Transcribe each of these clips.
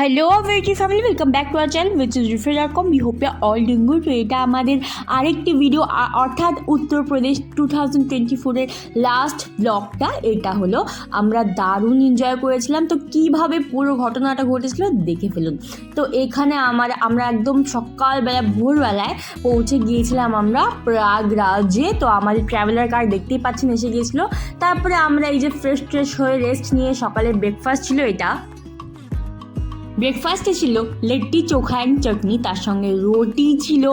Hello ওয়েটি family, welcome back to our channel which is রিফ্রেশ.com। We hope you all doing good. এটা আমাদের আরেকটি ভিডিও, অর্থাৎ উত্তরপ্রদেশ 2024-এর লাস্ট ব্লগটা এটা হলো। আমরা দারুণ এনজয় করেছিলাম। তো কীভাবে পুরো ঘটনাটা ঘটেছিল দেখে ফেলুন। তো এখানে আমরা একদম সকালবেলা ভোরবেলায় পৌঁছে গিয়েছিলাম আমরা প্রয়াগরাজে। তো আমাদের ট্রাভেলার কার দেখতেই পাচ্ছেন এসে গিয়েছিলো। তারপরে আমরা এই যে ফ্রেশ হয়ে রেস্ট নিয়ে সকালের ব্রেকফাস্ট ছিল এটা। ব্রেকফাস্টে ছিল লিট্টি চোখা অ্যান্ড চাটনি, তার সঙ্গে রুটি ছিল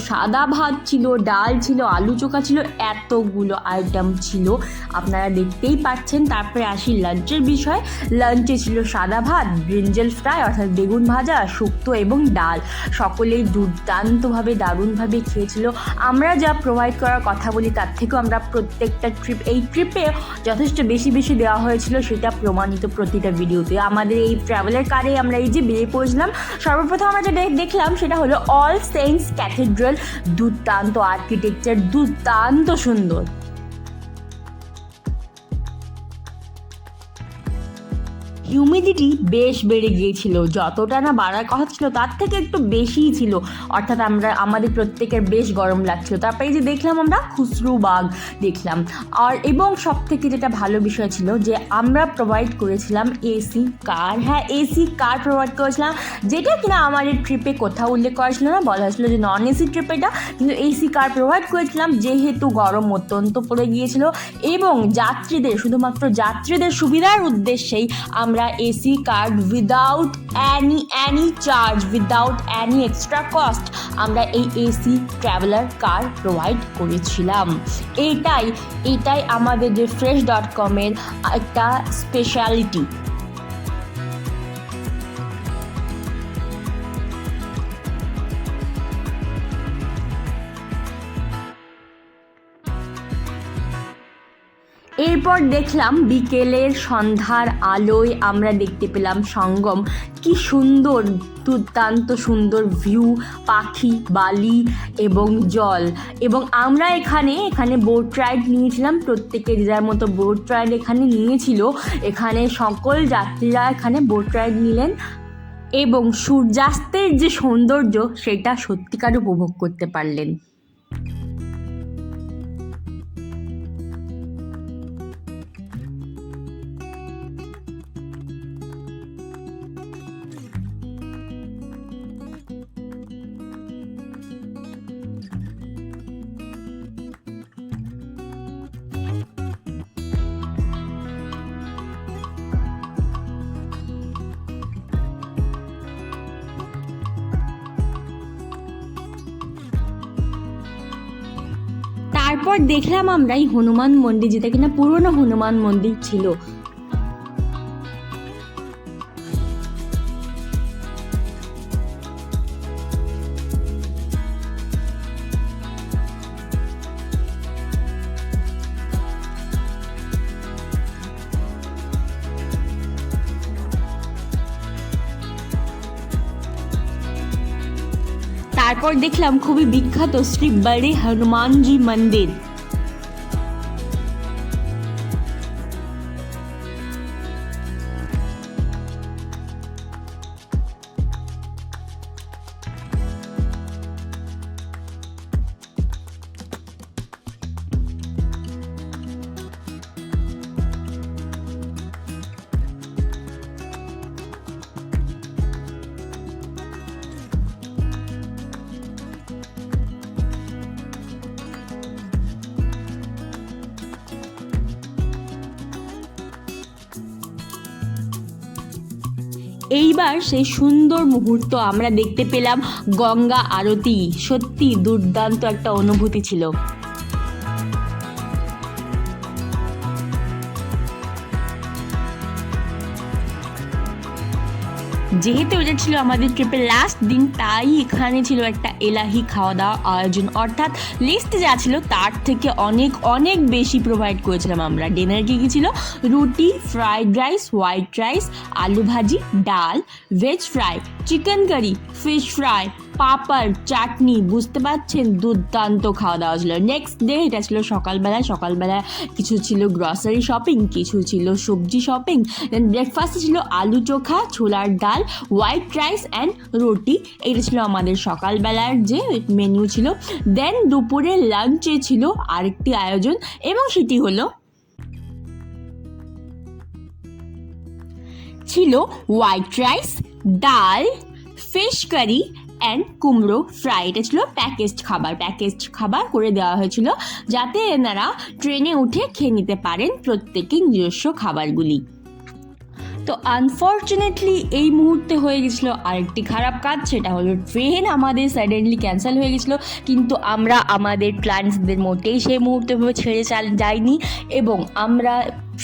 সাদা ভাত ছিল, ডাল ছিল, আলু চোখা ছিল, এতগুলো আইটেম ছিল আপনারা দেখতেই পাচ্ছেন। তারপরে আসি লাঞ্চের বিষয়। লাঞ্চে ছিল সাদা ভাত, ব্রিঞ্জল ফ্রাই অর্থাৎ বেগুন ভাজা, শুক্তো এবং ডাল। সকলেই দুর্দান্তভাবে দারুণভাবে খেয়েছিল। আমরা যা প্রোভাইড করার কথা বলি তার থেকেও আমরা প্রত্যেকটা ট্রিপে যথেষ্ট বেশি দেওয়া হয়েছিল, সেটা প্রমাণিত প্রতিটা ভিডিওতে। আমাদের এই ট্রাভেলের কারে আমরা এই যে বেরিয়ে পড়েছিলাম, সর্বপ্রথম আমরা যেটা দেখলাম সেটা হলো অল সেন্টস ক্যাথেড্রাল। দুর্দান্ত আর্কিটেকচার, দুর্দান্ত সুন্দর। হিউমিডিটি বেশ বেড়ে গিয়েছিল, যতটা না বাড়ার কথা ছিল তার থেকে একটু বেশিই ছিল, অর্থাৎ আমাদের প্রত্যেকের বেশ গরম লাগছিল। তারপরে যে দেখলাম আমরা খুসরু বাগ দেখলাম। এবং সব থেকে যেটা ভালো বিষয় ছিল যে আমরা প্রোভাইড করেছিলাম এসি কার। হ্যাঁ, এসি কার প্রোভাইড করেছিলাম, যেটা কিনা আমাদের ট্রিপে কোথাও উল্লেখ করা ছিল না, বলা হয়েছিল যে নন এসি ট্রিপ এটা, কিন্তু এসি কার প্রোভাইড করেছিলাম যেহেতু গরম অত্যন্ত পড়ে গিয়েছিল। এবং শুধুমাত্র যাত্রীদের সুবিধার উদ্দেশ্যেই আমরা AC card without any charge, without any extra cost আমরা এই এসি ট্রাভেলার কার প্রোভাইড করেছিলাম। এটাই আমাদের refresh.com-এর একটা স্পেশালিটি। এরপর দেখলাম বিকেলের সন্ধ্যার আলোয় আমরা দেখতে পেলাম সঙ্গম। কি সুন্দর, দুর্দান্ত সুন্দর ভিউ, পাখি, বালি এবং জল। এবং আমরা এখানে বোট রাইড নিয়েছিলাম, প্রত্যেকে যার মতো বোট রাইড এখানে নিয়েছিল। এখানে সকল যাত্রীরা এখানে বোট রাইড নিলেন এবং সূর্যাস্তের যে সৌন্দর্য সেটা সত্যিকার উপভোগ করতে পারলেন। তারপর দেখলাম আমরা এই হনুমান মন্দির, যেটা কিনা পুরনো হনুমান মন্দির ছিল। তারপর দেখলাম খুবই বিখ্যাত শ্রী বড়ে হনুমানজি মন্দির। এইবার সেই সুন্দর মুহূর্ত আমরা দেখতে পেলাম, গঙ্গা আরতি। সত্যি দুর্দান্ত একটা অনুভূতি ছিল। যেহেতু এটা ছিল আমাদের ট্রিপের লাস্ট দিন, তাই এখানে ছিল একটা এলাহি খাওয়া দাওয়ার আয়োজন, অর্থাৎ লিস্টে যা ছিল তার থেকে অনেক বেশি প্রোভাইড করেছিলাম আমরা। ডিনার কী ছিল? রুটি, ফ্রাইড রাইস, হোয়াইট রাইস, আলু ভাজি, ডাল, veg fry, chicken curry, fish fry, papad, chutney, বুঝতে পারছেন দুর্দান্ত খাওয়া দাওয়া ছিল। নেক্সট ডে এটা ছিল সকালবেলা কিছু ছিল গ্রসারি শপিং, কিছু ছিল সবজি শপিং। দেন ব্রেকফাস্টে ছিল আলু চোখা, ছোলার ডাল, হোয়াইট রাইস অ্যান্ড রুটি। এটা ছিল আমাদের সকালবেলার যে মেনু ছিল। দেন দুপুরে লাঞ্চে ছিল আরেকটি আয়োজন এবং সেটি হলো ছিল হোয়াইট রাইস, ডাল, ফিশ কারি অ্যান্ড কুমড়ো ফ্রাই। এটা ছিল প্যাকেজড খাবার করে দেওয়া হয়েছিল যাতে এনারা ট্রেনে উঠে খেয়ে নিতে পারেন প্রত্যেকে নিজস্ব খাবারগুলি। তো আনফর্চুনেটলি এই মুহূর্তে হয়ে গেছিলো আরেকটি খারাপ কাজ, সেটা হলো ট্রেন আমাদের সাডেনলি ক্যান্সেল হয়ে গেছিলো। কিন্তু আমরা আমাদের ক্লায়েন্টসদের মোটেই সেই মুহূর্তে ছেড়ে যাইনি এবং আমরা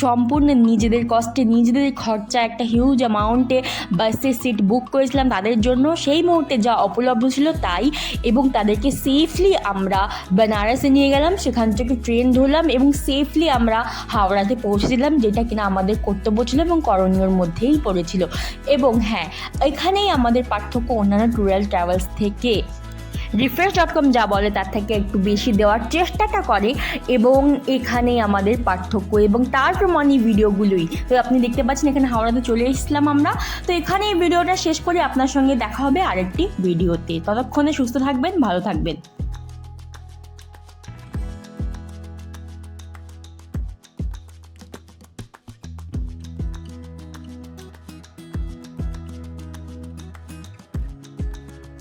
সম্পূর্ণ নিজেদের কষ্টে নিজেদের খরচা একটা হিউজ অ্যামাউন্টে বাসের সিট বুক করেছিলাম তাদের জন্য, সেই মুহূর্তে যা উপলব্ধ ছিল তাই, এবং তাদেরকে সেফলি আমরা বেনারসে নিয়ে গেলাম, সেখান থেকে ট্রেন ধরলাম এবং সেফলি আমরা হাওড়াতে পৌঁছেছিলাম, যেটা কিনা আমাদের কর্তব্য ছিল এবং করণীয়র মধ্যেই পড়েছিল। এবং হ্যাঁ, এখানেই আমাদের পার্থক্য অন্যান্য ট্যুরাল ট্রাভেলস থেকে। refresh.com যা বলে তার থেকে একটু বেশি দেওয়ার চেষ্টাটা করে এবং এখানেই আমাদের পার্থক্য এবং তার প্রমাণই ভিডিওগুলোই। তো আপনি দেখতে পাচ্ছেন এখানে হাওড়াতে চলে এসেছিলাম আমরা। তো এখানে এই ভিডিওটা শেষ করে আপনার সঙ্গে দেখা হবে আরেকটি ভিডিওতে। ততক্ষণে সুস্থ থাকবেন, ভালো থাকবেন।